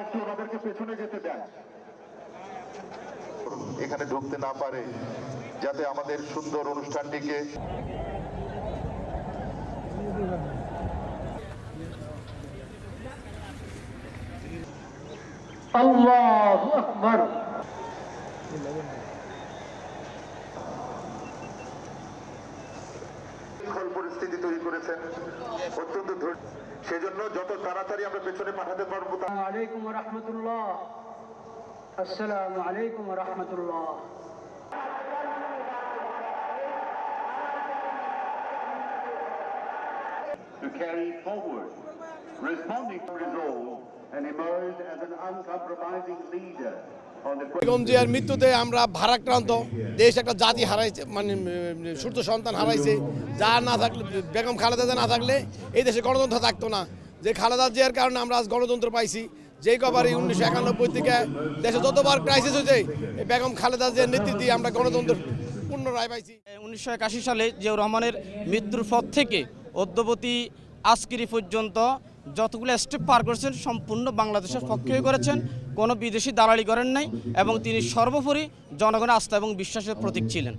একটু ওনাদেরকে পেছনে যেতে দেন, এখানে ঢুকতে না পারে, যাতে আমাদের সুন্দর অনুষ্ঠানটিকে আল্লাহু আকবার। পরিস্থিতি তৈরি করেছেন, অত্যন্ত সেজন্য যত তাড়াতাড়ি আমরা পেছনে পাঠাতে পারবো। আলাইকুম ওয়া রাহমাতুল্লাহ। আসসালামু আলাইকুম ওয়া রাহমাতুল্লাহ। To carry forward, responding to resolve and emerge as an uncompromising leader on the Begum জিয়ার মৃত্যুতে আমরা ভারাক্রান্ত দেশ, একটা জাতি হারাইছে, মানে সূর্য সন্তান হারাইছে। যা না থাকলে, বেগম খালেদা জিয়া না থাকলে এই দেশে গণতন্ত্র থাকতো না। যে খালেদা জিয়ার কারণে আমরা আজ গণতন্ত্র পাইছি। যেই কবারই 1991 থেকে দেশে যতবার ক্রাইসিস হয়েছে, এই বেগম খালেদা জিয়ার নেতৃত্বে আমরা গণতন্ত্র পূর্ণ রায় পাইছি। 1981 সালে জিয়াউর রহমানের মৃত্যুর পর থেকে অদ্যবধি আজকের পর্যন্ত যতগুলো স্টেপ পার করেছেন সম্পূর্ণ বাংলাদেশের পক্ষে করেছেন, কোনো বিদেশি দালালি করেন নাই এবং তিনি সর্বোপরি জনগণের আস্থা এবং বিশ্বাসের প্রতীক ছিলেন।